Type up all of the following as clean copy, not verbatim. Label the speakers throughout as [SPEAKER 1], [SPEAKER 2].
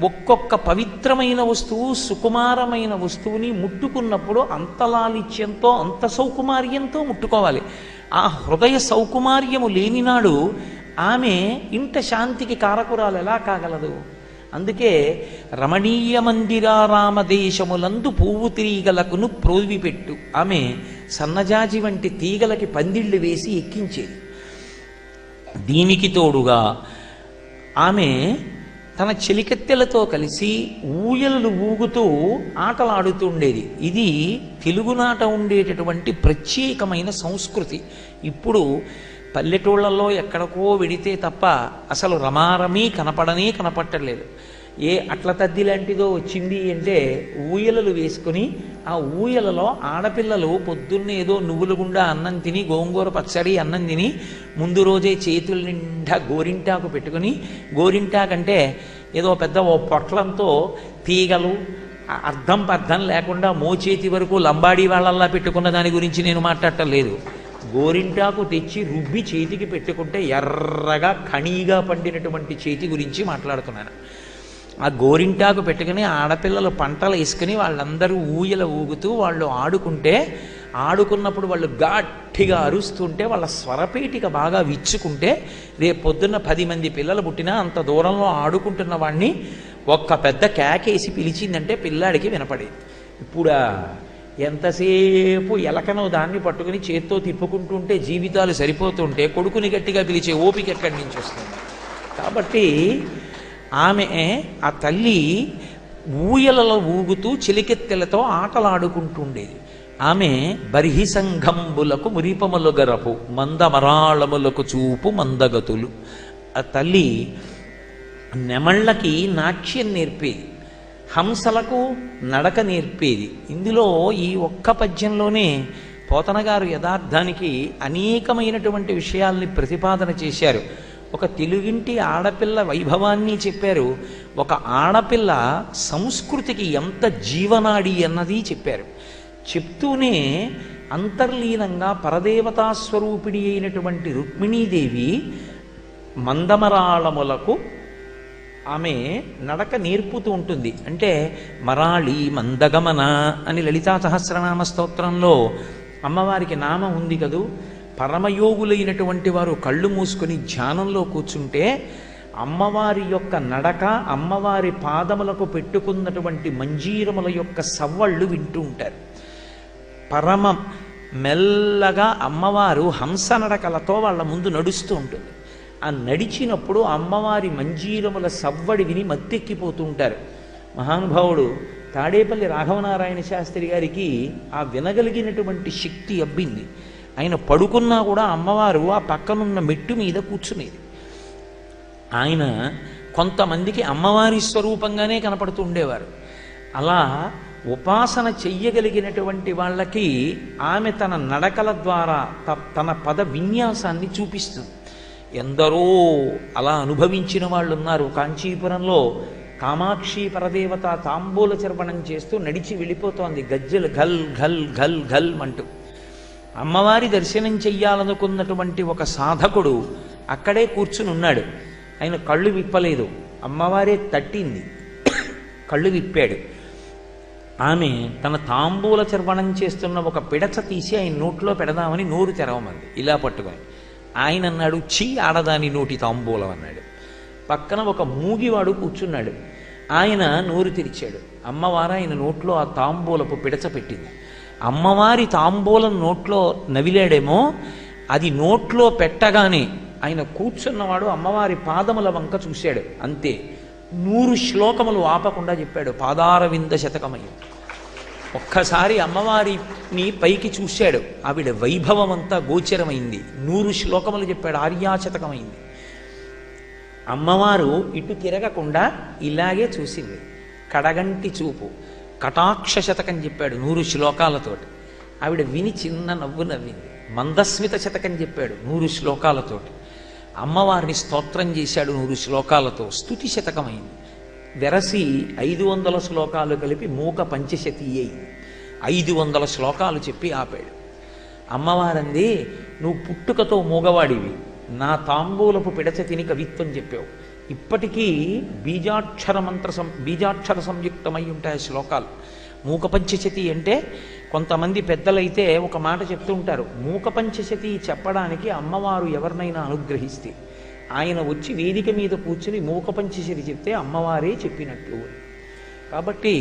[SPEAKER 1] ఒక్కొక్క పవిత్రమైన వస్తువు, సుకుమారమైన వస్తువుని ముట్టుకున్నప్పుడు అంత లాలిత్యంతో, అంత సౌకుమార్యంతో ముట్టుకోవాలి. ఆ హృదయ సౌకుమార్యము లేనినాడు ఆమె ఇంట శాంతికి కారకురాలు ఎలా కాగలదు? అందుకే రమణీయ మందిరారామదేశములందు పువ్వు తీగలకును ప్రోవిపెట్టు. ఆమె సన్నజాజి వంటి తీగలకి పందిళ్ళు వేసి ఎక్కించేది. దీనికి తోడుగా ఆమె తన చెలికత్తెలతో కలిసి ఊయలలు ఊగుతూ ఆటలాడుతూ ఉండేది. ఇది తెలుగునాట ఉండేటటువంటి ప్రత్యేకమైన సంస్కృతి. ఇప్పుడు పల్లెటూళ్ళల్లో ఎక్కడికో వెడితే తప్ప అసలు రమారమీ కనపడట్లేదు. ఏ అట్ల తద్ది లాంటిదో వచ్చింది అంటే ఊయలలు వేసుకుని ఆ ఊయలలో ఆడపిల్లలు పొద్దున్నే ఏదో నువ్వుల గుండా అన్నం తిని, గోంగూర పచ్చడి అన్నం తిని, ముందు రోజే చేతుల నిండా గోరింటాకు పెట్టుకుని, గోరింటాకంటే ఏదో పెద్ద ఓ పొట్లంతో తీగలు అర్థం లేకుండా మోచేతి వరకు లంబాడీ వాళ్ళల్లా పెట్టుకున్న దాని గురించి నేను మాట్లాడటం లేదు. గోరింటాకు తెచ్చి రుబ్బి చేతికి పెట్టుకుంటే ఎర్రగా ఖణీగా పండినటువంటి చేతి గురించి మాట్లాడుతున్నాను. ఆ గోరింటాకు పెట్టుకుని ఆడపిల్లలు పంటలు వేసుకుని వాళ్ళందరూ ఊయల ఊగుతూ వాళ్ళు ఆడుకుంటే, ఆడుకున్నప్పుడు వాళ్ళు గట్టిగా అరుస్తుంటే వాళ్ళ స్వరపేటిక బాగా విచ్చుకుంటే రేపు పొద్దున్న 10 మంది పిల్లలు పుట్టినా అంత దూరంలో ఆడుకుంటున్న వాడిని ఒక్క పెద్ద కేకేసి పిలిచిందంటే పిల్లాడికి వినపడేది. ఇప్పుడా ఎంతసేపు ఎలకనో దాన్ని పట్టుకుని చేత్తో తిప్పుకుంటుంటే జీవితాలు సరిపోతుంటే కొడుకుని గట్టిగా పిలిచే ఓపిక ఎక్కడి నుంచి వస్తుంది? కాబట్టి ఆమె, ఆ తల్లి ఊయలలో ఊగుతూ చెలికెత్తెలతో ఆటలాడుకుంటుండేది. ఆమె బర్హి సంఘంబులకు మురిపములు గరపు మందమరాళములకు చూపు మందగతులు. ఆ తల్లి నెమళ్ళకి నాట్యం నేర్పేది, హంసలకు నడక నేర్పేది. ఇందులో ఈ ఒక్క పద్యంలోనే పోతన గారు యథార్థానికి అనేకమైనటువంటి విషయాల్ని ప్రతిపాదన చేశారు. ఒక తెలుగింటి ఆడపిల్ల వైభవాన్ని చెప్పారు, ఒక ఆడపిల్ల సంస్కృతికి ఎంత జీవనాడి అన్నది చెప్పారు. చెప్తూనే అంతర్లీనంగా పరదేవతా స్వరూపిణి అయినటువంటి రుక్మిణీదేవి మందమరాళములకు ఆమె నడక నేర్పుతూ ఉంటుంది. అంటే మరాళి మందగమన అని లలితా సహస్రనామ స్తోత్రంలో అమ్మవారికి నామం ఉంది కదూ. పరమయోగులైనటువంటి వారు కళ్ళు మూసుకొని ధ్యానంలో కూర్చుంటే అమ్మవారి యొక్క నడక, అమ్మవారి పాదములకు పెట్టుకున్నటువంటి మంజీరముల యొక్క సవ్వళ్ళు వింటూ ఉంటారు. పరమ మెల్లగా అమ్మవారు హంస నడకలతో వాళ్ళ ముందు నడుస్తూ ఉంటుంది. ఆ నడిచినప్పుడు అమ్మవారి మంజీరముల సవ్వడి విని మత్తెక్కిపోతూ ఉంటారు. మహానుభావుడు తాడేపల్లి రాఘవనారాయణ శాస్త్రి గారికి ఆ వినగలిగినటువంటి శక్తి అబ్బింది. ఆయన పడుకున్నా కూడా అమ్మవారు ఆ పక్కనున్న మెట్టు మీద కూర్చునేది. ఆయన కొంతమందికి అమ్మవారి స్వరూపంగానే కనపడుతూ ఉండేవారు. అలా ఉపాసన చెయ్యగలిగినటువంటి వాళ్ళకి ఆమె తన నడకల ద్వారా తన పద విన్యాసాన్ని చూపిస్తుంది. ఎందరో అలా అనుభవించిన వాళ్ళు ఉన్నారు. కాంచీపురంలో కామాక్షి పరదేవత తాంబూల చర్వణం చేస్తూ నడిచి వెళ్ళిపోతోంది, గజ్జలు ఘల్ ఘల్ ఘల్ ఘల్ అంటూ. అమ్మవారి దర్శనం చెయ్యాలనుకున్నటువంటి ఒక సాధకుడు అక్కడే కూర్చుని ఉన్నాడు. ఆయన కళ్ళు విప్పలేదు, అమ్మవారే తట్టింది, కళ్ళు విప్పాడు. ఆమె తన తాంబూల చర్వణం చేస్తున్న ఒక పిడచ తీసి ఆయన నోట్లో పెడదామని నోరు తెరవమంది, ఇలా పట్టుకొని. ఆయన అన్నాడు, చీ ఆడదాని నోటి తాంబూలం అన్నాడు. పక్కన ఒక మూగివాడు కూర్చున్నాడు. ఆయన నోరు తెరిచాడు. అమ్మవారు ఆయన నోట్లో ఆ తాంబూలపు పిడచ పెట్టింది. అమ్మవారి తాంబూలం నోట్లో నవిలాడేమో, అది నోట్లో పెట్టగానే ఆయన కూర్చున్నవాడు అమ్మవారి పాదముల వంక చూశాడు. అంతే, 100 శ్లోకములు ఆపకుండా చెప్పాడు, పాదారవింద శతకమయ్య. ఒక్కసారి అమ్మవారిని పైకి చూశాడు, ఆవిడ వైభవం అంతా గోచరమైంది. 100 శ్లోకములు చెప్పాడు, ఆర్యాశతకమైంది. అమ్మవారు ఇటు తిరగకుండా ఇలాగే చూసింది, కడగంటి చూపు, కటాక్ష శతకం చెప్పాడు 100 శ్లోకాలతోటి. ఆవిడ విని చిన్న నవ్వు నవ్వింది. మందస్మిత శతకం చెప్పాడు 100 శ్లోకాలతోటి. అమ్మవారిని స్తోత్రం చేశాడు 100 శ్లోకాలతో, స్తుతి శతకమైంది. వెరసి 500 శ్లోకాలు కలిపి మూక పంచశతి అయింది. 500 శ్లోకాలు చెప్పి ఆపాడు. అమ్మవారంది, నువ్వు పుట్టుకతో మూగవాడివి, నా తాంబూలపు పిడచ తిని కవిత్వం చెప్పావు, ఇప్పటికీ బీజాక్షర సంయుక్తమై ఉంటాయి శ్లోకాలు. మూక పంచశతి అంటే కొంతమంది పెద్దలైతే ఒక మాట చెప్తూ ఉంటారు, మూక పంచశతి చెప్పడానికి అమ్మవారు ఎవరినైనా అనుగ్రహిస్తే ఆయన వచ్చి వేదిక మీద కూర్చుని మూక పంచశతి చెప్తే అమ్మవారే చెప్పినట్లు. కాబట్టి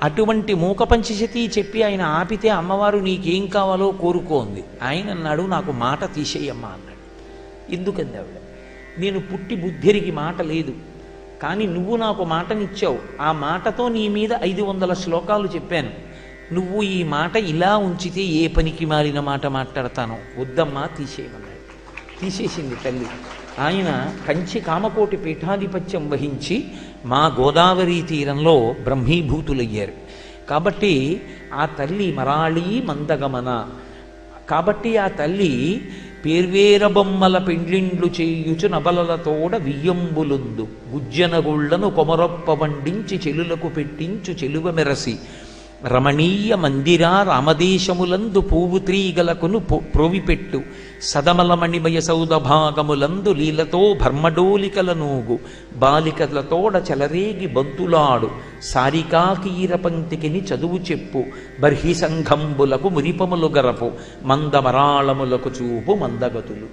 [SPEAKER 1] అటువంటి మూక పంచశతి చెప్పి ఆయన ఆపితే అమ్మవారు నీకేం కావాలో కోరుకోంది. ఆయన అన్నాడు, నాకు మాట తీసేయమ్మా అన్నాడు. ఎందుకంది ఆవిడ, నేను పుట్టి బుద్ధిరికి మాట లేదు, కానీ నువ్వు నాకు మాటనిచ్చావు, ఆ మాటతో నీ మీద 500 శ్లోకాలు చెప్పాను, నువ్వు ఈ మాట ఇలా ఉంచితే ఏ పనికి మాలిన మాట మాట్లాడతానో, వద్దమ్మా తీసేయమన్నాడు. తీసేసింది తల్లి. ఆయన కంచి కామకోటి పీఠాధిపత్యం వహించి మా గోదావరి తీరంలో బ్రహ్మీభూతులయ్యారు. కాబట్టి ఆ తల్లి మరాళీ మందగమన. కాబట్టి ఆ తల్లి పేర్వేర బొమ్మల పెండ్లిండ్లు చేయుచు నబలలతోడ వియ్యంబులుందు గుజ్జనగుళ్లను కొమరొప్ప వండించి చెలులకు పెట్టించు చెలువ మెరసి రమణీయ మందిరా రామదేశములందు పూవు త్రీగలకును ప్రోవిపెట్టు సదమలమణిమయ సౌదభాగములందు లీలతో భర్మడోలికలనూగు బాలికలతోడ చెలరేగి బంతులాడు సారికాకీర పంక్తికిని చదువు చెప్పు బర్హి సంఘంబులకు మురిపములు గరపు మందమరాళములకు చూపు మందగతులు.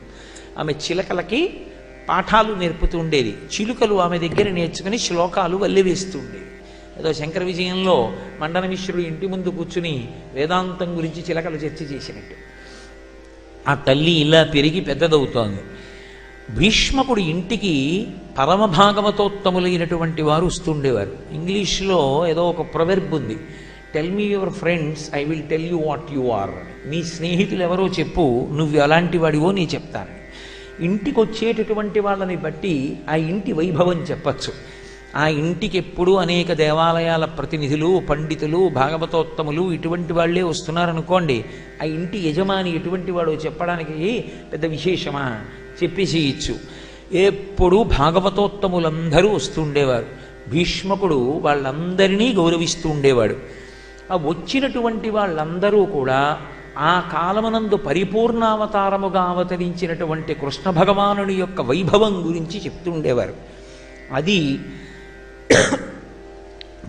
[SPEAKER 1] ఆమె చిలకలకి పాఠాలు నేర్పుతూ ఉండేది. చిలుకలు ఆమె దగ్గర నేర్చుకుని శ్లోకాలు వల్లివేస్తుండేవి. ఏదో శంకర విజయంలో మండన మిశ్రుడు ఇంటి ముందు కూర్చుని వేదాంతం గురించి చిలకలు చర్చ చేసినట్టు ఆ తల్లి ఇలా పెరిగి పెద్దదవుతోంది. భీష్మకుడి ఇంటికి పరమభాగవతోత్తములైనటువంటి వారు వస్తుండేవారు. ఇంగ్లీష్లో ఏదో ఒక ప్రొవెర్బ్ ఉంది, tell me your friends, I will tell you what you are. నీ స్నేహితులు ఎవరో చెప్పు, నువ్వు ఎలాంటి వాడివో నీ చెప్తాను. ఇంటికి వచ్చేటటువంటి వాళ్ళని బట్టి ఆ ఇంటి వైభవం చెప్పచ్చు. ఆ ఇంటికి ఎప్పుడూ అనేక దేవాలయాల ప్రతినిధులు, పండితులు, భాగవతోత్తములు ఇటువంటి వాళ్లే వస్తున్నారనుకోండి, ఆ ఇంటి యజమాని ఎటువంటి వాడో చెప్పడానికి పెద్ద విశేషమా, చెప్పేసేయచ్చు. ఎప్పుడూ భాగవతోత్తములందరూ వస్తుండేవారు. భీష్మకుడు వాళ్ళందరినీ గౌరవిస్తూ ఉండేవాడు. ఆ వచ్చినటువంటి వాళ్ళందరూ కూడా ఆ కాలమునందు పరిపూర్ణావతారముగా అవతరించినటువంటి కృష్ణ భగవానుని యొక్క వైభవం గురించి చెప్తుండేవారు. అది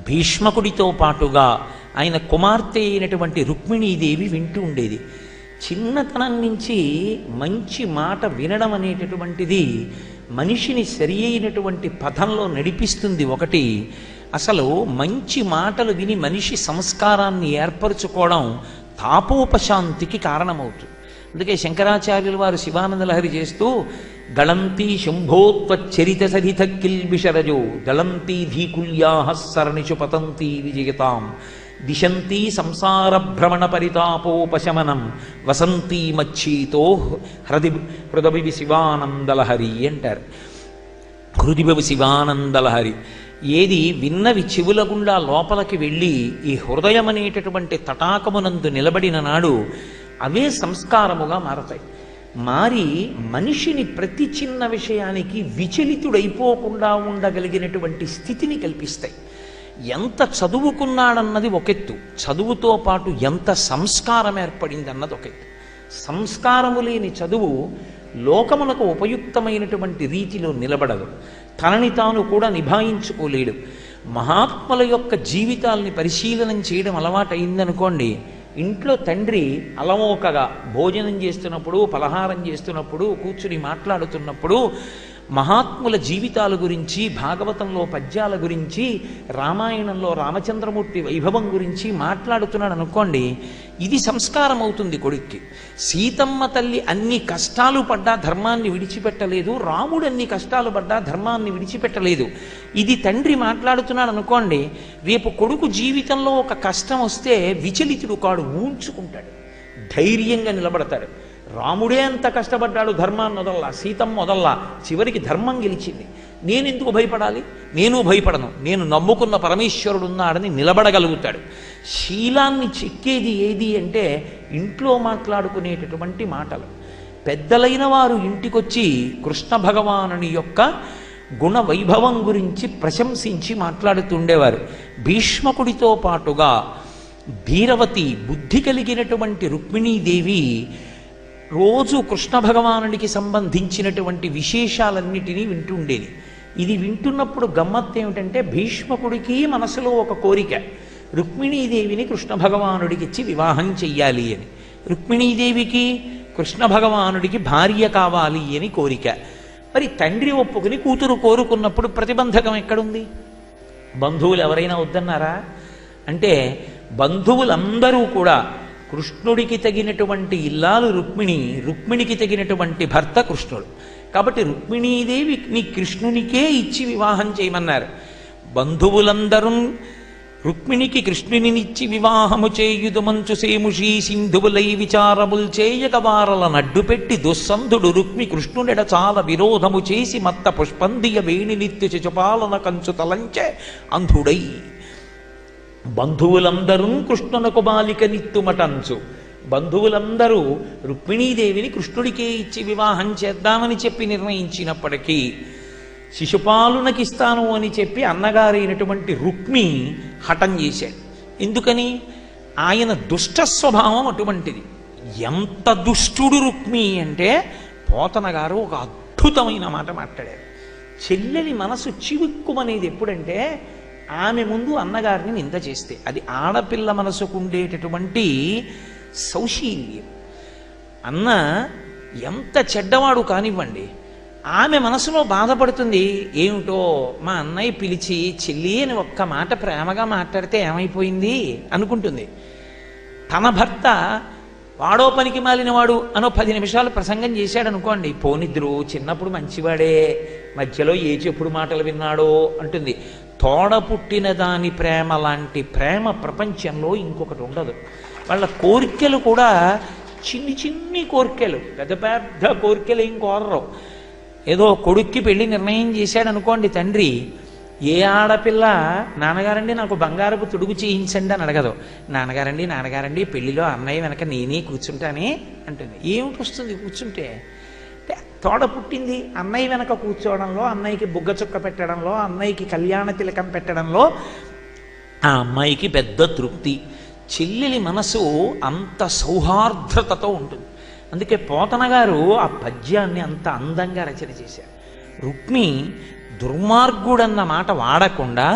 [SPEAKER 1] భీష్మకుడితో పాటుగా ఆయన కుమార్తె అయినటువంటి రుక్మిణీదేవి వింటూ ఉండేది. చిన్నతనం నుంచి మంచి మాట వినడం అనేటటువంటిది మనిషిని సరి అయినటువంటి పథంలో నడిపిస్తుంది. ఒకటి, అసలు మంచి మాటలు విని మనిషి సంస్కారాన్ని ఏర్పరచుకోవడం తాపోపశాంతికి కారణమవుతుంది. అందుకే శంకరాచార్యుల వారు శివానంద లహరి చేస్తూ గళంతి శంభోత్వచ్చరిత సరిత కిల్బిషరజో దళంతి ధీకుల్యాః సరణిషు పతంతి విజయతాం దిశంతి సంసార భ్రమణ పరితాపోపశమనం వసంతి మచ్చీతో హృదయవి శివానందలహరి అంటారు. హృదిభవి శివానందలహరి. ఏది విన్నవి చెవుల గుండా లోపలికి వెళ్ళి ఈ హృదయం అనేటటువంటి తటాకమునందు నిలబడిన నాడు అవే సంస్కారముగా మారతాయి. మారి మనిషిని ప్రతి చిన్న విషయానికి విచలితుడైపోకుండా ఉండగలిగినటువంటి స్థితిని కల్పిస్తాయి. ఎంత చదువుకున్నాడన్నది ఒకెత్తు, చదువుతో పాటు ఎంత సంస్కారం ఏర్పడింది అన్నది ఒకెత్తు. సంస్కారము లేని చదువు లోకమునకు ఉపయుక్తమైనటువంటి రీతిలో నిలబడదు, తనని తాను కూడా నిభాయించుకోలేడు. మహాత్ముల యొక్క జీవితాల్ని పరిశీలనం చేయడం అలవాటైందనుకోండి, ఇంట్లో తండ్రి అలమోకగా భోజనం చేస్తున్నప్పుడు, పలహారం చేస్తున్నప్పుడు, కూర్చుని మాట్లాడుతున్నప్పుడు మహాత్ముల జీవితాల గురించి, భాగవతంలో పద్యాల గురించి, రామాయణంలో రామచంద్రమూర్తి వైభవం గురించి మాట్లాడుతున్నాడు అనుకోండి, ఇది సంస్కారం అవుతుంది కొడుక్కి. సీతమ్మ తల్లి అన్ని కష్టాలు పడ్డా ధర్మాన్ని విడిచిపెట్టలేదు, రాముడు అన్ని కష్టాలు పడ్డా ధర్మాన్ని విడిచిపెట్టలేదు. ఇది తండ్రి మాట్లాడుతున్నాడు అనుకోండి, రేపు కొడుకు జీవితంలో ఒక కష్టం వస్తే విచలితుడు కాడు, ఊంచుకుంటాడు, ధైర్యంగా నిలబడతాడు. రాముడే అంత కష్టపడ్డాడు, ధర్మాన్ని వదల్లా, సీతమ్మ వదల్లా, చివరికి ధర్మం గెలిచింది, నేనెందుకు భయపడాలి, నేను భయపడను, నేను నమ్ముకున్న పరమేశ్వరుడు ఉన్నాడని నిలబడగలుగుతాడు. శీలాన్ని చెక్కేది ఏది అంటే ఇంట్లో మాట్లాడుకునేటటువంటి మాటలు. పెద్దలైన వారు ఇంటికొచ్చి కృష్ణ భగవానుని యొక్క గుణ వైభవం గురించి ప్రశంసించి మాట్లాడుతుండేవారు. భీష్మకుడితో పాటుగా ధీరవతి, బుద్ధి కలిగినటువంటి రుక్మిణీదేవి రోజు కృష్ణ భగవానుడికి సంబంధించినటువంటి విశేషాలన్నిటినీ వింటుండేది. ఇది వింటున్నప్పుడు గమ్మత్తు ఏమిటంటే భీష్మకుడికి మనసులో ఒక కోరిక, రుక్మిణీదేవిని కృష్ణ భగవానుడికి ఇచ్చి వివాహం చెయ్యాలి అని. రుక్మిణీదేవికి కృష్ణ భగవానుడికి భార్య కావాలి అని కోరిక. మరి తండ్రి ఒప్పుకుని కూతురు కోరుకున్నప్పుడు ప్రతిబంధకం ఎక్కడుంది? బంధువులు ఎవరైనా వద్దన్నారా? అంటే బంధువులందరూ కూడా కృష్ణుడికి తగినటువంటి ఇల్లాలు రుక్మిణి, రుక్మిణికి తగినటువంటి భర్త కృష్ణుడు. కాబట్టి రుక్మిణీదేవి నీ కృష్ణునికే ఇచ్చి వివాహం చేయమన్నారు. బంధువులందరూ రుక్మిణికి కృష్ణునిచ్చి వివాహము చేయుదు మంచు సేముషీ సింధువులై విచారముల్ చేయక వారల నడ్డుపెట్టి దుస్సంధుడు రుక్మి కృష్ణుడెడ చాలా విరోధము చేసి మత్త పుష్పందియ వేణి నిత్య శిశుపాలన కంచు తలంచే అంధుడై. బంధువులందరూ కృష్ణునకు బాలిక నిత్తుమటంచు, బంధువులందరూ రుక్మిణీదేవిని కృష్ణుడికే ఇచ్చి వివాహం చేద్దామని చెప్పి నిర్ణయించినప్పటికీ శిశుపాలునకిస్తాను అని చెప్పి అన్నగారైనటువంటి రుక్మి హఠం చేశాడు. ఎందుకని? ఆయన దుష్ట స్వభావం అటువంటిది. ఎంత దుష్టుడు రుక్మి అంటే పోతన గారు ఒక అద్భుతమైన మాట మాట్లాడారు. చెల్లెలి మనసు చివుక్కుమనేది ఎప్పుడంటే ఆమె ముందు అన్నగారిని నింద చేస్తే. అది ఆడపిల్ల మనసుకు ఉండేటటువంటి సౌశీల్యం. అన్న ఎంత చెడ్డవాడు కానివ్వండి, ఆమె మనసులో బాధపడుతుంది. ఏమిటో మా అన్నయ్య పిలిచి చెల్లి అని ఒక్క మాట ప్రేమగా మాట్లాడితే ఏమైపోయింది అనుకుంటుంది. తన భర్త వాడో పనికి మాలినవాడు అనో 10 నిమిషాలు ప్రసంగం చేశాడు అనుకోండి, పోనిద్రు చిన్నప్పుడు మంచివాడే, మధ్యలో ఏ చెప్పుడు మాటలు విన్నాడో అంటుంది. తోడ పుట్టిన దాని ప్రేమ లాంటి ప్రేమ ప్రపంచంలో ఇంకొకటి ఉండదు. వాళ్ళ కోరికలు కూడా చిన్ని చిన్ని కోరికలు, పెద్ద పెద్ద కోరికలు ఏం కోరరు. ఏదో కొడుక్కి పెళ్లి నిర్ణయం చేశాడు అనుకోండి తండ్రి, ఏ ఆడపిల్ల నాన్నగారండి నాకు బంగారపు తుడుగు చేయించండి అని అడగదు. నాన్నగారండి పెళ్లిలో అన్నయ్య వెనక నేనే కూర్చుంటానే అంటుంది. ఏమిటి వస్తుంది కూర్చుంటే? అంటే తోడ పుట్టింది అన్నయ్య వెనక కూర్చోవడంలో, అన్నయ్యకి బుగ్గ చుక్క పెట్టడంలో, అన్నయ్యకి కళ్యాణ తిలకం పెట్టడంలో ఆ అమ్మాయికి పెద్ద తృప్తి. చెల్లెలి మనసు అంత సౌహార్ద్రతతో ఉంటుంది. అందుకే పోతన గారు ఆ పద్యాన్ని అంత అందంగా రచన చేశారు. రుక్మి దుర్మార్గుడన్న మాట వాడకుండా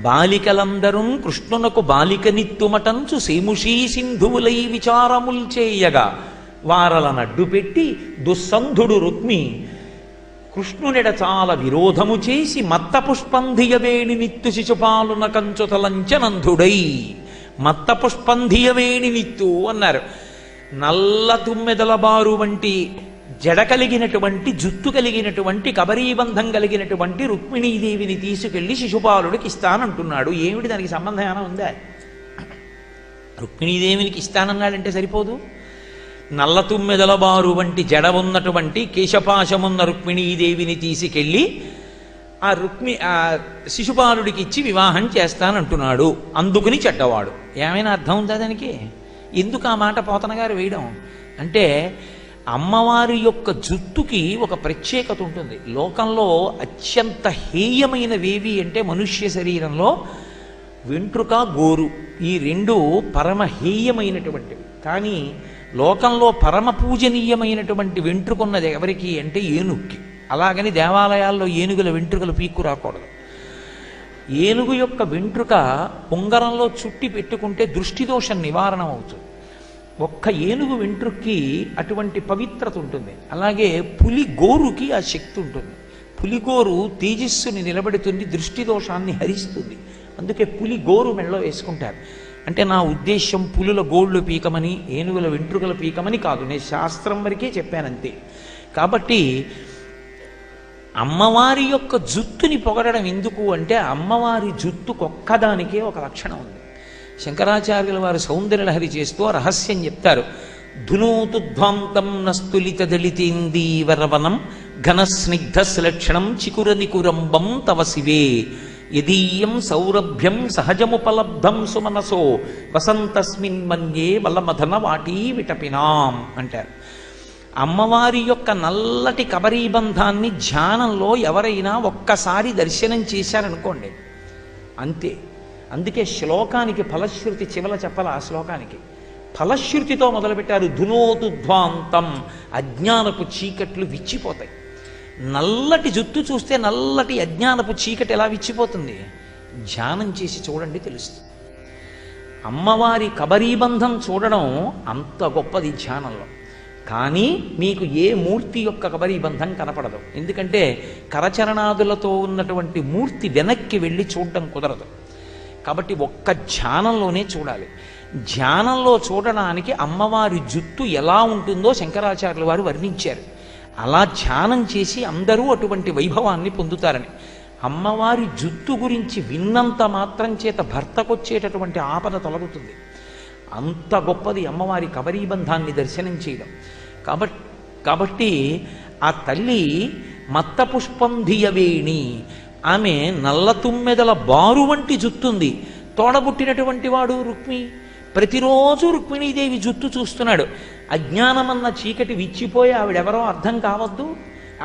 [SPEAKER 1] బాలికలందరూ కృష్ణునకు బాలికనిత్తుమటంచు సేముషీ సింధువులై విచారముల్ చేయగా వారల నడ్డు పెట్టి దుస్సంధుడు రుక్మి కృష్ణునిడ చాలా విరోధము చేసి మత్త పుష్పంధియవేణి నిత్తు శిశుపాలున కంచుతలంచనంధుడై. మత్త పుష్పంధియవేణి నిత్తు అన్నారు. నల్ల తుమ్మెదల బారు వంటి జడ కలిగినటువంటి, జుత్తు కలిగినటువంటి, కబరీబంధం కలిగినటువంటి రుక్మిణీదేవిని తీసుకెళ్లి శిశుపాలుడికి ఇస్తానంటున్నాడు. ఏమిటి దానికి సంబంధం ఏమైనా ఉందా? రుక్మిణీదేవినికి ఇస్తానన్నాడంటే సరిపోదు. నల్ల తుమ్మెదల బారు వంటి జడ ఉన్నటువంటి కేశపాశమున్న రుక్మిణీదేవిని తీసుకెళ్ళి ఆ శిశుపాలుడికి ఇచ్చి వివాహం చేస్తానంటున్నాడు, అందుకుని చెడ్డవాడు. ఏమైనా అర్థం ఉందా దానికి? ఎందుకు ఆ మాట పోతన గారు వేయడం అంటే, అమ్మవారి యొక్క జుత్తుకి ఒక ప్రత్యేకత ఉంటుంది. లోకంలో అత్యంత హేయమైనవేవి అంటే మనుష్య శరీరంలో వెంట్రుక, గోరు, ఈ రెండు పరమ హేయమైనటువంటివి. కానీ లోకంలో పరమ పూజనీయమైనటువంటి వెంట్రుకున్నది ఎవరికి అంటే ఏనుగుకి. అలాగని దేవాలయాల్లో ఏనుగుల వెంట్రుకలు పీక్కు రాకూడదు. ఏనుగు యొక్క వెంట్రుక ఉంగరంలో చుట్టి పెట్టుకుంటే దృష్టి దోషం నివారణ అవుతుంది. ఒక్క ఏనుగు వెంట్రుక్కి అటువంటి పవిత్రత ఉంటుంది. అలాగే పులి గోరుకి ఆ శక్తి ఉంటుంది. పులిగోరు తేజస్సుని నిలబెడుతుంది, దృష్టి దోషాన్ని హరిస్తుంది. అందుకే పులి గోరు మెళ్ళలో వేసుకుంటారు. అంటే నా ఉద్దేశం పులుల గోళ్ళు పీకమని, ఏనుగుల వెంట్రుకల పీకమని కాదు, నేను శాస్త్రం వరకే చెప్పానంతే. కాబట్టి అమ్మవారి యొక్క జుత్తుని పొగడడం ఎందుకు అంటే, అమ్మవారి జుత్తుకొక్కదానికే ఒక లక్షణం ఉంది. శంకరాచార్యుల వారు సౌందర్యలహరి చేస్తూ రహస్యం చెప్తారు. ధునోతు ధ్వాంతం నస్తులిత దళితేందీవరవనం ఘనస్నిగ్ధశ్లక్షణం చికురనికురంబం తవ శివే యదీయం సౌరభ్యం సహజముపలబ్ధం సుమనసో వసంతస్మిన్ మన్యే వల్లమధన వాటీ విటపినాం అంటారు. అమ్మవారి యొక్క నల్లటి కబరీబంధాన్ని ధ్యానంలో ఎవరైనా ఒక్కసారి దర్శనం చేశారనుకోండి అంతే. అందుకే శ్లోకానికి ఫలశ్రుతి చివల చెప్పాల. ఆ శ్లోకానికి ఫలశ్రుతితో మొదలుపెట్టారు. ధునోతు ధ్వాంతం, అజ్ఞానపు చీకట్లు విచ్చిపోతాయి. నల్లటి జుత్తు చూస్తే నల్లటి అజ్ఞానపు చీకటి ఎలా విచ్చిపోతుంది? ధ్యానం చేసి చూడండి తెలుస్తుంది. అమ్మవారి కబరీబంధం చూడడం అంత గొప్పది ధ్యానంలో. కానీ మీకు ఏ మూర్తి యొక్క కబరీబంధం కనపడదు. ఎందుకంటే కరచరణాదులతో ఉన్నటువంటి మూర్తి వెనక్కి వెళ్ళి చూడడం కుదరదు. కాబట్టి ఒక్క ధ్యానంలోనే చూడాలి. ధ్యానంలో చూడడానికి అమ్మవారి జుత్తు ఎలా ఉంటుందో శంకరాచార్యుల వారు వర్ణించారు. అలా ధ్యానం చేసి అందరూ అటువంటి వైభవాన్ని పొందుతారని. అమ్మవారి జుత్తు గురించి విన్నంత మాత్రం చేత భర్తకొచ్చేటటువంటి ఆపద తొలగుతుంది. అంత గొప్పది అమ్మవారి కబరీబంధాన్ని దర్శనం చేయడం. కాబట్టి ఆ తల్లి మత్త పుష్పం ధియవేణి, ఆమె నల్ల తుమ్మెదల బారు వంటి జుత్తుంది. తోడబుట్టినటువంటి వాడు రుక్మి. ప్రతిరోజు రుక్మిణీదేవి జుత్తు చూస్తున్నాడు. అజ్ఞానమన్న చీకటి విచ్చిపోయి ఆవిడెవరో అర్థం కావద్దు,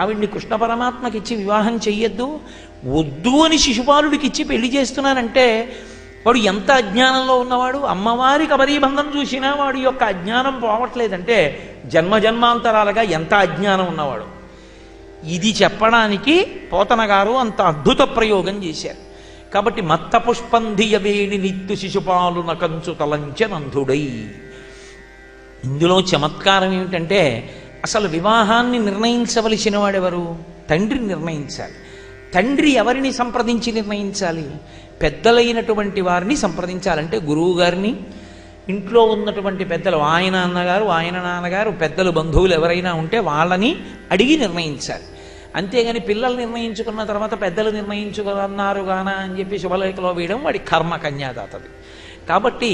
[SPEAKER 1] ఆవిడ్ని కృష్ణ పరమాత్మకి ఇచ్చి వివాహం చెయ్యొద్దు, వద్దు అని శిశుపాలుడికి ఇచ్చి పెళ్లి చేస్తున్నానంటే వాడు ఎంత అజ్ఞానంలో ఉన్నవాడు. అమ్మవారి కబరీబంధం చూసినా వాడి యొక్క అజ్ఞానం పోవట్లేదంటే జన్మజన్మాంతరాలుగా ఎంత అజ్ఞానం ఉన్నవాడు. ఇది చెప్పడానికి పోతన గారు అంత అద్భుత ప్రయోగం చేశారు. కాబట్టి మత్త పుష్పంధియవేణి నిత్యు శిశుపాలు నకంచు తలంచనంధుడై. ఇందులో చమత్కారం ఏమిటంటే అసలు వివాహాన్ని నిర్ణయించవలసిన వాడెవరు? తండ్రి నిర్ణయించాలి. తండ్రి ఎవరిని సంప్రదించి నిర్ణయించాలి? పెద్దలైనటువంటి వారిని సంప్రదించాలంటే గురువు గారిని, ఇంట్లో ఉన్నటువంటి పెద్దలు, ఆయన అన్నగారు, ఆయన నాన్నగారు, పెద్దలు, బంధువులు ఎవరైనా ఉంటే వాళ్ళని అడిగి నిర్ణయించాలి. అంతేగాని పిల్లలు నిర్ణయించుకున్న తర్వాత పెద్దలు నిర్ణయించుకున్నారు గానా అని చెప్పి శుభలేఖలో వేయడం వాడి కర్మ కన్యాదాతది. కాబట్టి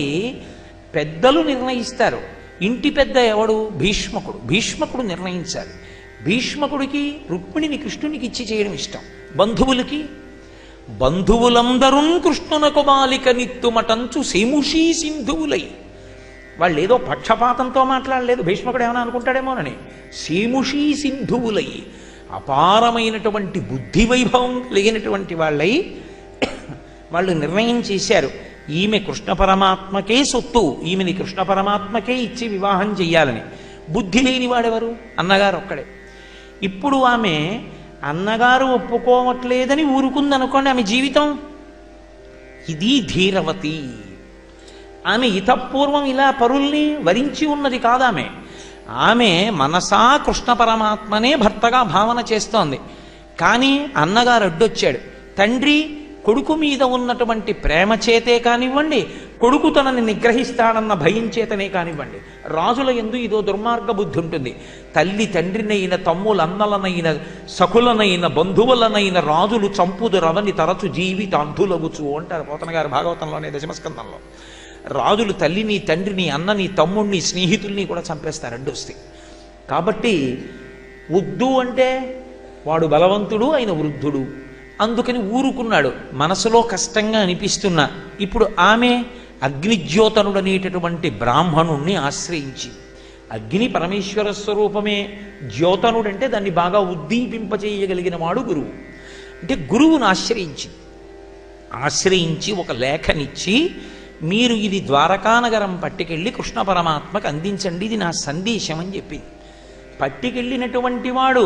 [SPEAKER 1] పెద్దలు నిర్ణయిస్తారు. ఇంటి పెద్ద ఎవడు? భీష్మకుడు. భీష్మకుడు నిర్ణయించాలి. భీష్మకుడికి రుక్మిణిని కృష్ణునికి ఇచ్చి చేయడం ఇష్టం. బంధువులందరూ కృష్ణునకు బాలిక నిత్తుమటంచు సేముషీ సింధువులై. వాళ్ళు ఏదో పక్షపాతంతో మాట్లాడలేదు. భీష్మకుడు ఏమైనా అనుకుంటాడేమోనని. సేముషీ సింధువులై, అపారమైనటువంటి బుద్ధి వైభవం కలిగినటువంటి వాళ్ళై వాళ్ళు నిర్ణయం చేశారు, ఈమె కృష్ణ పరమాత్మకే సొత్తు, ఈమెని కృష్ణ పరమాత్మకే ఇచ్చి వివాహం చెయ్యాలని. బుద్ధి లేని వాడెవరు? అన్నగారు ఒక్కడే. ఇప్పుడు ఆమె అన్నగారు ఒప్పుకోవట్లేదని ఊరుకుందనుకోండి, ఆమె జీవితం ఇది ధీరవతి. ఆమె ఇతపూర్వం ఇలా పరుల్ని వరించి ఉన్నది కాదామె. ఆమె మనసా కృష్ణ పరమాత్మనే భర్తగా భావన చేస్తోంది. కానీ అన్నగారు అడ్డొచ్చాడు. తండ్రి కొడుకు మీద ఉన్నటువంటి ప్రేమ చేతే కానివ్వండి, కొడుకు తనని నిగ్రహిస్తాడన్న భయం చేతనే కానివ్వండి, రాజుల యందు ఇదో దుర్మార్గ బుద్ధి ఉంటుంది. తల్లి తండ్రినైన, తమ్ములన్నలనైన, సకులనైన, బంధువులనైన రాజులు చంపుదురవని తరచు జీవితాంధులగుచు అంటారు పోతన గారు భాగవతంలోనే దశమస్కందంలో. రాజులు తల్లిని, తండ్రిని, అన్నని, తమ్ముడిని, స్నేహితుల్ని కూడా చంపేస్తారు అడ్డొస్తే. కాబట్టి వద్దు అంటే వాడు బలవంతుడు, ఆయన వృద్ధుడు, అందుకని ఊరుకున్నాడు. మనసులో కష్టంగా అనిపిస్తున్నా ఇప్పుడు ఆమె అగ్నిజ్యోతనుడనేటటువంటి బ్రాహ్మణుణ్ణి ఆశ్రయించి, అగ్ని పరమేశ్వర స్వరూపమే, ద్యోతనుడంటే దాన్ని బాగా ఉద్దీపింపచేయగలిగిన వాడు గురువు. అంటే గురువును ఆశ్రయించి ఒక లేఖనిచ్చి, మీరు ఇది ద్వారకానగరం పట్టుకెళ్ళి కృష్ణ పరమాత్మకు అందించండి, ఇది నా సందేశం అని చెప్పింది. పట్టుకెళ్ళినటువంటి వాడు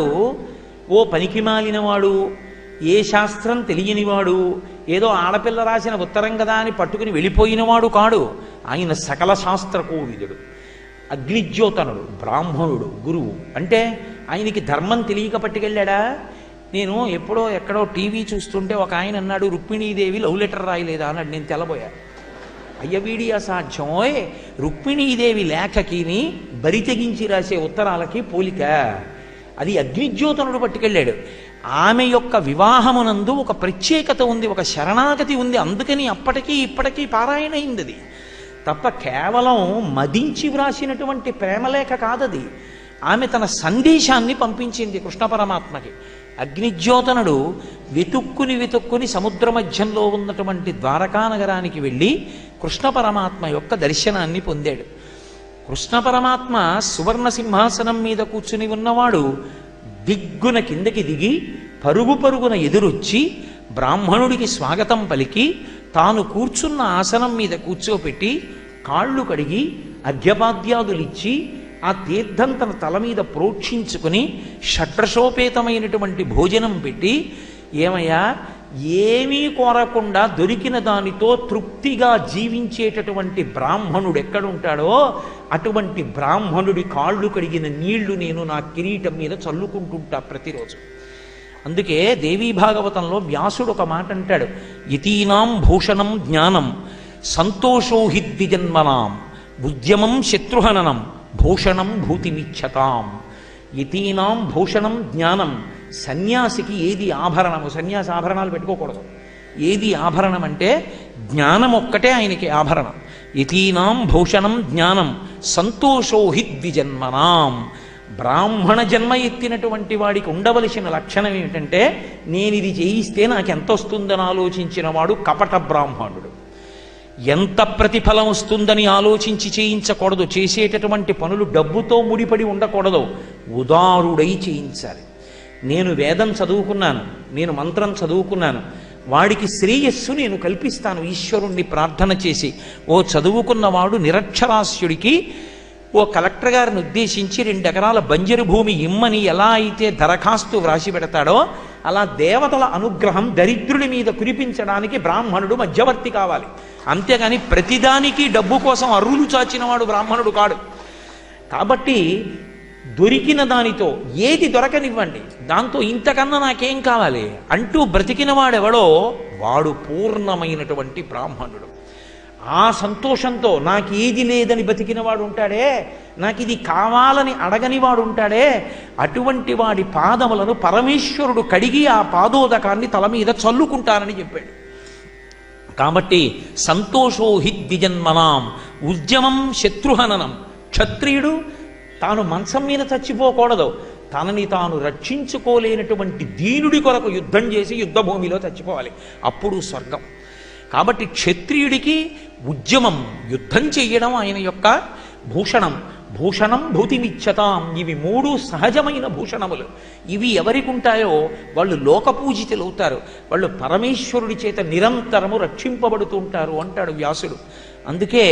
[SPEAKER 1] ఓ పనికి మాలినవాడు, ఏ శాస్త్రం తెలియనివాడు, ఏదో ఆడపిల్ల రాసిన ఉత్తరం కదా అని పట్టుకుని వెళ్ళిపోయినవాడు కాడు. ఆయన సకల శాస్త్ర కోవిదుడు, అగ్నిజ్యోతనుడు, బ్రాహ్మణుడు, గురువు. అంటే ఆయనకి ధర్మం తెలియక పట్టుకెళ్ళాడా? నేను ఎక్కడో టీవీ చూస్తుంటే ఒక ఆయన అన్నాడు, రుక్మిణీదేవి లవ్ లెటర్ రాయలేదా అన్నాడు. నేను తెల్లబోయా. అయ్యవీడి అసాధ్యమోయ్, రుక్మిణీదేవి లేఖకిని బరి తెగించి రాసే ఉత్తరాలకి పోలిక. అది అగ్నిజ్యోతనుడు పట్టుకెళ్ళాడు. ఆమె యొక్క వివాహమునందు ఒక ప్రత్యేకత ఉంది, ఒక శరణాగతి ఉంది. అందుకని అప్పటికీ ఇప్పటికీ పారాయణైంది అది తప్ప కేవలం మదించి వ్రాసినటువంటి ప్రేమలేఖ కాదది. ఆమె తన సందేశాన్ని పంపించింది కృష్ణ పరమాత్మకి. అగ్నిజ్యోతనుడు వెతుక్కుని సముద్ర మధ్యంలో ఉన్నటువంటి ద్వారకానగరానికి వెళ్ళి కృష్ణ పరమాత్మ యొక్క దర్శనాన్ని పొందాడు. కృష్ణ పరమాత్మ సువర్ణ సింహాసనం మీద కూర్చుని ఉన్నవాడు దిగ్గున కిందకి దిగి పరుగున ఎదురొచ్చి బ్రాహ్మణుడికి స్వాగతం పలికి తాను కూర్చున్న ఆసనం మీద కూర్చోపెట్టి కాళ్ళు కడిగి అర్ఘ్యపాద్యాదులిచ్చి ఆ తీర్థం తన తల మీద ప్రోక్షించుకుని షడ్రసోపేతమైనటువంటి భోజనం పెట్టి, ఏమయ్యా, ఏమీ కోరకుండా దొరికిన దానితో తృప్తిగా జీవించేటటువంటి బ్రాహ్మణుడు ఎక్కడుంటాడో అటువంటి బ్రాహ్మణుడి కాళ్ళు కడిగిన నీళ్లు నేను నా కిరీటం మీద చల్లుకుంటుంటా ప్రతిరోజు. అందుకే దేవీ భాగవతంలో వ్యాసుడు ఒక మాట అంటాడు, యతీనాం భూషణం జ్ఞానం సంతోషో హి ద్విజన్మనాం ఉద్యమం శత్రుహననం భూషణం భూతిమిచ్చతాం. యతీనాం భూషణం జ్ఞానం. సన్యాసికి ఏది ఆభరణము? సన్యాసి ఆభరణాలు పెట్టుకోకూడదు. ఏది ఆభరణం అంటే జ్ఞానం ఒక్కటే ఆయనకి ఆభరణం. యతీనాం భూషణం జ్ఞానం సంతోషో హి ద్విజన్మనాం. బ్రాహ్మణ జన్మ ఎత్తినటువంటి వాడికి ఉండవలసిన లక్షణం ఏమిటంటే, నేను ఇది చేయిస్తే నాకు ఎంత వస్తుందని ఆలోచించిన వాడు కపట బ్రాహ్మణుడు. ఎంత ప్రతిఫలం వస్తుందని ఆలోచించి చేయించకూడదు. చేసేటటువంటి పనులు డబ్బుతో ముడిపడి ఉండకూడదు. ఉదారుడై చేయించాలి. నేను వేదం చదువుకున్నాను, నేను మంత్రం చదువుకున్నాను, వాడికి శ్రేయస్సు నేను కల్పిస్తాను ఈశ్వరుణ్ణి ప్రార్థన చేసి. ఓ చదువుకున్నవాడు నిరక్షరాస్యుడికి ఓ కలెక్టర్ గారిని ఉద్దేశించి 2 ఎకరాల బంజరు భూమి ఇమ్మని ఎలా అయితే దరఖాస్తు వ్రాసి పెడతాడో, అలా దేవతల అనుగ్రహం దరిద్రుడి మీద కురిపించడానికి బ్రాహ్మణుడు మధ్యవర్తి కావాలి. అంతేగాని ప్రతిదానికి డబ్బు కోసం అర్రులు చాచినవాడు బ్రాహ్మణుడు కాడు. కాబట్టి దొరికిన దానితో, ఏది దొరకనివ్వండి, దాంతో ఇంతకన్నా నాకేం కావాలి అంటూ బ్రతికిన వాడెవడో వాడు పూర్ణమైనటువంటి బ్రాహ్మణుడు. ఆ సంతోషంతో నాకు ఏది లేదని బతికిన వాడు ఉంటాడే, నాకు ఇది కావాలని అడగని వాడు ఉంటాడే, అటువంటి వాడి పాదములను పరమేశ్వరుడు కడిగి ఆ పాదోదకాన్ని తల మీద చల్లుకుంటానని చెప్పాడు. కాబట్టి సంతోషో హి ద్విజన్మనాం ఉద్యమం శత్రుహననం. క్షత్రియుడు తాను మంచం మీద చచ్చిపోకూడదు. తనని తాను రక్షించుకోలేనటువంటి దీనుడి కొరకు యుద్ధం చేసి యుద్ధభూమిలో చచ్చిపోవాలి, అప్పుడు స్వర్గం. కాబట్టి క్షత్రియుడికి ఉద్యమం, యుద్ధం చెయ్యడం ఆయన యొక్క భూషణం. భూషణం భూతిమిచ్చతాం. ఇవి 3 సహజమైన భూషణములు. ఇవి ఎవరికి ఉంటాయో వాళ్ళు లోకపూజితులు అవుతారు. వాళ్ళు పరమేశ్వరుడి చేత నిరంతరము రక్షింపబడుతూ ఉంటారు అంటాడు వ్యాసుడు. అందుకే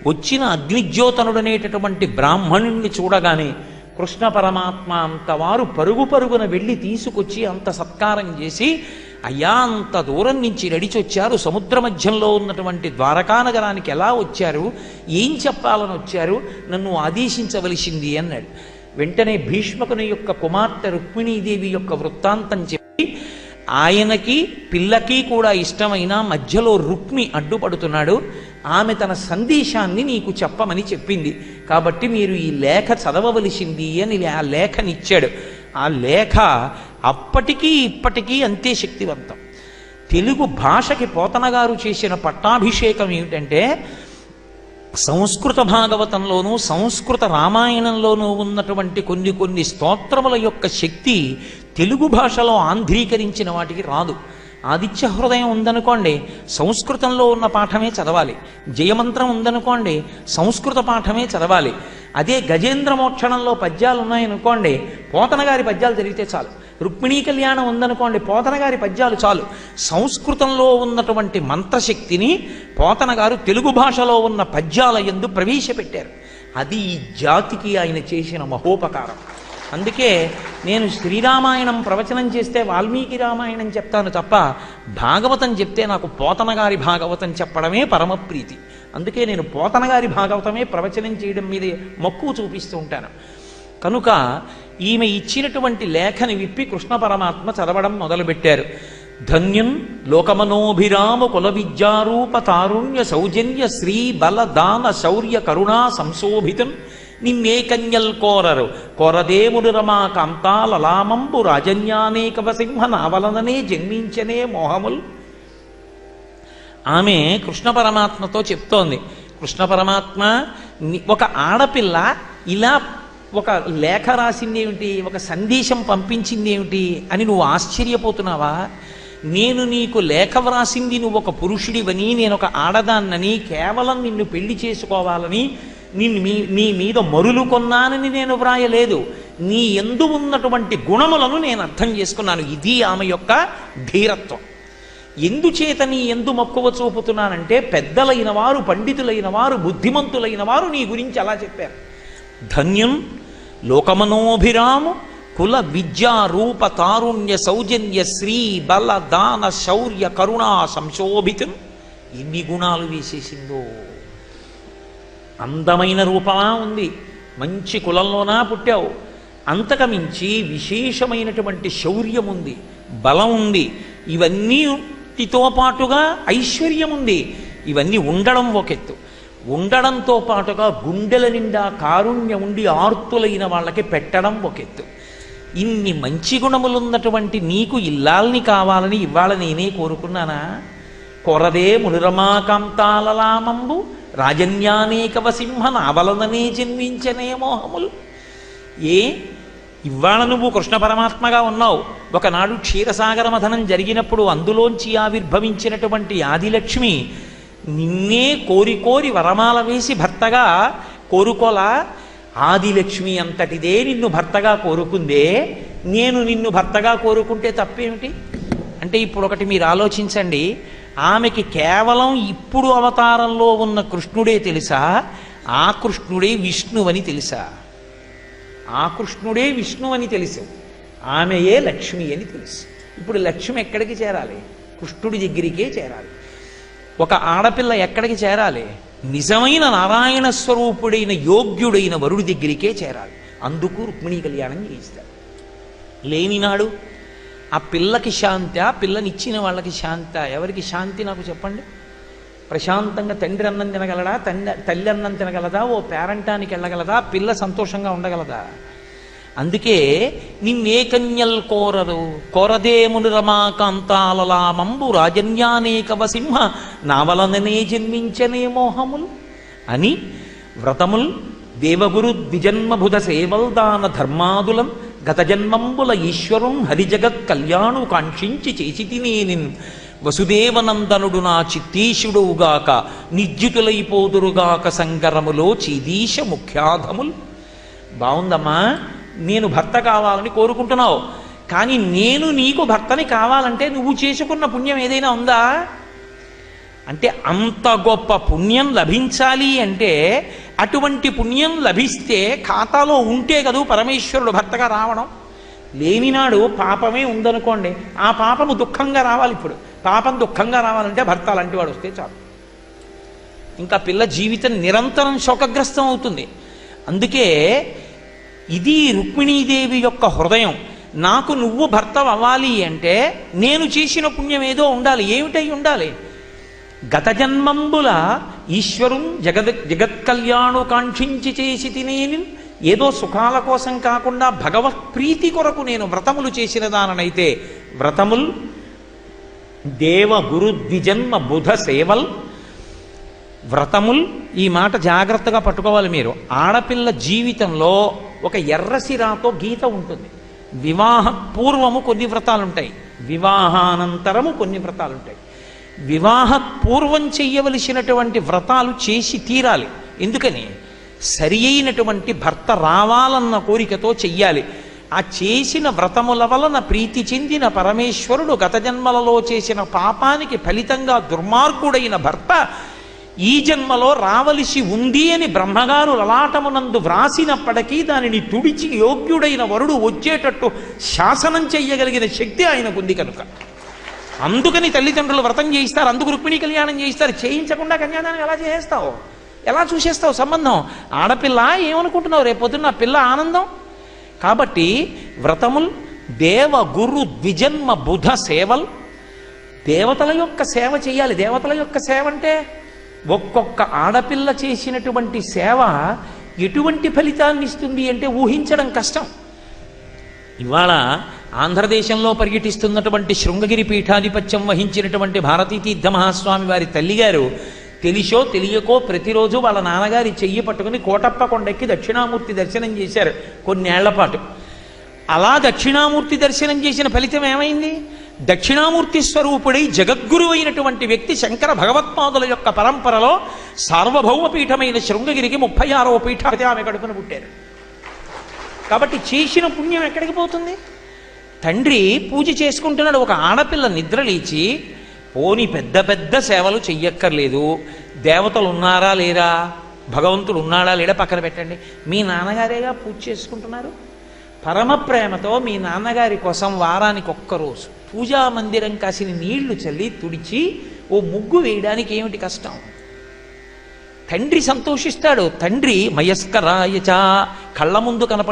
[SPEAKER 1] వచ్చిన అగ్నిజ్యోతనుడనేటటువంటి బ్రాహ్మణుణ్ణి చూడగానే కృష్ణ పరమాత్మ అంతవారు పరుగు పరుగున వెళ్ళి తీసుకొచ్చి అంత సత్కారం చేసి, అయ్యా, అంత దూరం నుంచి నడిచొచ్చారు, సముద్ర మధ్యంలో ఉన్నటువంటి ద్వారకా నగరానికి ఎలా వచ్చారు, ఏం చెప్పాలని వచ్చారు, నన్ను ఆదేశించవలసింది అన్నాడు. వెంటనే భీష్మకుని యొక్క కుమార్తె రుక్మిణీదేవి యొక్క వృత్తాంతం చెప్పి, ఆయనకి పిల్లకి కూడా ఇష్టమైన మధ్యలో రుక్మి అడ్డుపడుతున్నాడు, ఆమె తన సందేశాన్ని నీకు చెప్పమని చెప్పింది, కాబట్టి మీరు ఈ లేఖ చదవవలసింది అని ఆ లేఖనిచ్చాడు. ఆ లేఖ అప్పటికీ ఇప్పటికీ అంతే శక్తివంతం. తెలుగు భాషకి పోతన గారు చేసిన పట్టాభిషేకం ఏమిటంటే, సంస్కృత భాగవతంలోనూ సంస్కృత రామాయణంలోనూ ఉన్నటువంటి కొన్ని స్తోత్రముల యొక్క శక్తి తెలుగు భాషలో ఆంధ్రీకరించిన వాటికి రాదు. ఆదిత్య హృదయం ఉందనుకోండి, సంస్కృతంలో ఉన్న పాఠమే చదవాలి. జయమంత్రం ఉందనుకోండి, సంస్కృత పాఠమే చదవాలి. అదే గజేంద్ర మోక్షణంలో పద్యాలు ఉన్నాయనుకోండి, పోతన గారి పద్యాలు చదివితే చాలు. రుక్మిణీ కళ్యాణం ఉందనుకోండి, పోతన గారి పద్యాలు చాలు. సంస్కృతంలో ఉన్నటువంటి మంత్రశక్తిని పోతన గారు తెలుగు భాషలో ఉన్న పద్యాల యందు ప్రవేశపెట్టారు. అది ఈ జాతికి ఆయన చేసిన మహోపకారం. అందుకే నేను శ్రీరామాయణం ప్రవచనం చేస్తే వాల్మీకి రామాయణం చెప్తాను తప్ప, భాగవతం చెప్తే నాకు పోతన గారి భాగవతం చెప్పడమే పరమప్రీతి. అందుకే నేను పోతన గారి భాగవతమే ప్రవచనం చేయడం మీద మక్కువ చూపిస్తూ ఉంటాను. కనుక ఈమె ఇచ్చినటువంటి లేఖని విప్పి కృష్ణ పరమాత్మ చదవడం మొదలుపెట్టారు. ధన్యున్ లోకమనోభిరామ కుల విద్యారూప తారుణ్య సౌజన్య శ్రీ బల దాన శౌర్య కరుణా సంశోభితం నిన్నే కన్యల్ కోరరు కోరదేముడు రమా కాంతాల లామంబు రాజన్యానేకవ సింహ నావలననే జన్మించనే మోహముల్. ఆమె కృష్ణ పరమాత్మతో చెప్తోంది, కృష్ణ పరమాత్మ, ఒక ఆడపిల్ల ఇలా ఒక లేఖ రాసిందేమిటి, ఒక సందేశం పంపించిందేమిటి అని నువ్వు ఆశ్చర్యపోతున్నావా? నేను నీకు లేఖ వ్రాసింది నువ్వు ఒక పురుషుడివని, నేను ఒక ఆడదాన్నని, కేవలం నిన్ను పెళ్లి చేసుకోవాలని, నీ మీద మరులు కొన్నానని నేను వ్రాయలేదు. నీ యందు ఉన్నటువంటి గుణములను నేను అర్థం చేసుకున్నాను. ఇది ఆమె యొక్క ధీరత్వం. ఎందుచేత నీ ఎందు మక్కువ చూపుతున్నానంటే, పెద్దలైన వారు, పండితులైన వారు, బుద్ధిమంతులైన వారు నీ గురించి అలా చెప్పారు. ధన్యున్ లోకమనోభిరాము కుల విద్యా రూప తారుణ్య సౌజన్య శ్రీ బల దాన శౌర్య కరుణా సంశోభితున్. ఎన్ని గుణాలు వేసేసిందో! అందమైన రూపమా ఉంది, మంచి కులంలోనా పుట్టావు, అంతకమించి విశేషమైనటువంటి శౌర్యం ఉంది, బలం ఉంది, ఇవన్నీటితో పాటుగా ఐశ్వర్యం ఉంది. ఇవన్నీ ఉండడం ఒక ఎత్తు. ఉండడంతో పాటుగా గుండెల నిండా కారుణ్యం ఉండి ఆర్తులైన వాళ్ళకి పెట్టడం ఒక ఎత్తు. ఇన్ని మంచి గుణములున్నటువంటి నీకు ఇల్లాల్ని కావాలని ఇవాళ నేనే కోరుకున్నానా? కొరదే మునిరమాకాంతాలలామంబు రాజన్యానేకవ సింహ నావలననే జన్మించనే మోహములు. ఇవాళ నువ్వు కృష్ణ పరమాత్మగా ఉన్నావు. ఒకనాడు క్షీరసాగర మథనం జరిగినప్పుడు అందులోంచి ఆవిర్భవించినటువంటి ఆదిలక్ష్మి నిన్నే కోరి కోరి వరమాల వేసి భర్తగా కోరుకోలా. ఆదిలక్ష్మి అంతటిదే నిన్ను భర్తగా కోరుకుందే, నేను నిన్ను భర్తగా కోరుకుంటే తప్పేమిటి? అంటే ఇప్పుడు ఒకటి మీరు ఆలోచించండి, ఆమెకి కేవలం ఇప్పుడు అవతారంలో ఉన్న కృష్ణుడే తెలుసా, ఆ కృష్ణుడే విష్ణువని తెలుసా? ఆ కృష్ణుడే విష్ణు అని తెలుసు, ఆమెయే లక్ష్మి అని తెలుసు. ఇప్పుడు లక్ష్మి ఎక్కడికి చేరాలి? కృష్ణుడి దగ్గరికే చేరాలి. ఒక ఆడపిల్ల ఎక్కడికి చేరాలి? నిజమైన నారాయణ స్వరూపుడైన యోగ్యుడైన వరుడి దగ్గరికే చేరాలి. అందుకు రుక్మిణీ కళ్యాణం చేయిస్తారు. లేనినాడు ఆ పిల్లకి శాంతి, ఆ పిల్లనిచ్చిన వాళ్ళకి శాంత. ఎవరికి శాంతి నాకు చెప్పండి? ప్రశాంతంగా తండ్రి అన్నం తినగలడా? తల్లి అన్నం తినగలదా? ఓ పేరంటానికి వెళ్ళగలదా? పిల్ల సంతోషంగా ఉండగలదా? అందుకే నిన్నే కన్యల్ కోరరు కోరదే మునిరమాకాంతాలలా మంబు రాజన్యానేకవ సింహ నావలననే జన్మించనే మోహములు అని వ్రతముల్ దేవగురు ద్విజన్మబుధ సేవల్దాన ధర్మాదులం గత జన్మంబుల ఈశ్వరం హరిజగత్ కళ్యాణు కాంక్షించి చేసి తినేనిన్ వసుదేవనందనుడు నా చిత్తీశుడుగాక నిర్జితులైపోదురుగాక సంగరములో చీదీశ ముఖ్యాధముల్. బాగుందమ్మా, నేను భర్త కావాలని కోరుకుంటున్నావు, కానీ నేను నీకు భర్తని కావాలంటే నువ్వు చేసుకున్న పుణ్యం ఏదైనా ఉందా? అంటే అంత గొప్ప పుణ్యం లభించాలి అంటే అటువంటి పుణ్యం లభిస్తే ఖాతాలో ఉంటే కదూ పరమేశ్వరుడు భర్తగా రావడం. లేనినాడు పాపమే ఉందనుకోండి, ఆ పాపము దుఃఖంగా రావాలి. ఇప్పుడు పాపం దుఃఖంగా రావాలంటే భర్త అలాంటి వాడు వస్తే చాలు. ఇంకా పిల్ల జీవితం నిరంతరం శోకగ్రస్తం అవుతుంది. అందుకే ఇది రుక్మిణీదేవి యొక్క హృదయం. నాకు నువ్వు భర్త అవ్వాలి అంటే నేను చేసిన పుణ్యం ఏదో ఉండాలి. ఏమిటై ఉండాలి? గత జన్మంబుల ఈశ్వరం జగత్కళ్యాణు కాంక్షించి చేసి తినేని. ఏదో సుఖాల కోసం కాకుండా భగవత్ ప్రీతి కొరకు నేను వ్రతములు చేసిన దాననైతే వ్రతముల్ దేవ గురు ద్విజన్మ బుధ సేవల్. వ్రతముల్, ఈ మాట జాగ్రత్తగా పట్టుకోవాలి మీరు. ఆడపిల్ల జీవితంలో ఒక ఎర్రసిరాతో గీత ఉంటుంది. వివాహ పూర్వము కొన్ని వ్రతాలుంటాయి, వివాహానంతరము కొన్ని వ్రతాలుంటాయి. వివాహ పూర్వం చెయ్యవలసినటువంటి వ్రతాలు చేసి తీరాలి. ఎందుకని? సరి అయినటువంటి భర్త రావాలన్న కోరికతో చెయ్యాలి. ఆ చేసిన వ్రతముల వలన ప్రీతి చెందిన పరమేశ్వరుడు గత జన్మలలో చేసిన పాపానికి ఫలితంగా దుర్మార్గుడైన భర్త ఈ జన్మలో రావలసి ఉంది అని బ్రహ్మగారు లలాటమునందు వ్రాసినప్పటికీ దానిని తుడిచి యోగ్యుడైన వరుడు వచ్చేటట్టు శాసనం చెయ్యగలిగిన శక్తి ఆయనకుంది కనుక అందుకని తల్లిదండ్రులు వ్రతం చేయిస్తారు. అందుకు రుక్మిణీ కళ్యాణం చేయిస్తారు. చేయించకుండా కన్యాదానం ఎలా చేస్తావు? ఎలా చూసేస్తావు సంబంధం? ఆడపిల్ల ఏమనుకుంటున్నావు? రేపొద్దున్న పిల్ల ఆనందం. కాబట్టి వ్రతముల్ దేవ గురు ద్విజన్మ బుధ సేవల్. దేవతల యొక్క సేవ చేయాలి. దేవతల యొక్క సేవ అంటే ఒక్కొక్క ఆడపిల్ల చేసినటువంటి సేవ ఎటువంటి ఫలితాన్ని ఇస్తుంది అంటే ఊహించడం కష్టం. ఇవాళ ఆంధ్రదేశంలో పర్యటిస్తున్నటువంటి శృంగగిరి పీఠాధిపత్యం వహించినటువంటి భారతీ తీర్థ మహాస్వామి వారి తల్లిగారు తెలిసో తెలియకో ప్రతిరోజు వాళ్ళ నాన్నగారి చెయ్యి పట్టుకుని కోటప్ప కొండెక్కి దక్షిణామూర్తి దర్శనం చేశారు కొన్నేళ్ల పాటు. అలా దక్షిణామూర్తి దర్శనం చేసిన ఫలితం ఏమైంది? దక్షిణామూర్తి స్వరూపుడై జగద్గురు అయినటువంటి వ్యక్తి శంకర భగవత్పాదుల యొక్క పరంపరలో సార్వభౌమ పీఠమైన శృంగగిరికి 36వ పీఠాధిపతి ఆమె కడుపున పుట్టారు. కాబట్టి చేసిన పుణ్యం ఎక్కడికి పోతుంది? తండ్రి పూజ చేసుకుంటున్నాడు. ఒక ఆడపిల్ల నిద్రలేచి పోని పెద్ద పెద్ద సేవలు చెయ్యక్కర్లేదు, దేవతలు ఉన్నారా లేరా భగవంతుడు ఉన్నాడా లేడా పక్కన పెట్టండి, మీ నాన్నగారేగా పూజ చేసుకుంటున్నారు. పరమ ప్రేమతో మీ నాన్నగారి కోసం వారానికి ఒక్కరోజు పూజా మందిరం కాసిన నీళ్లు చల్లి తుడిచి ఓ ముగ్గు వేయడానికి ఏమిటి కష్టం? తండ్రి సంతోషిస్తాడు. తండ్రి మయస్కరాయచ, కళ్ళ ముందు కనపడి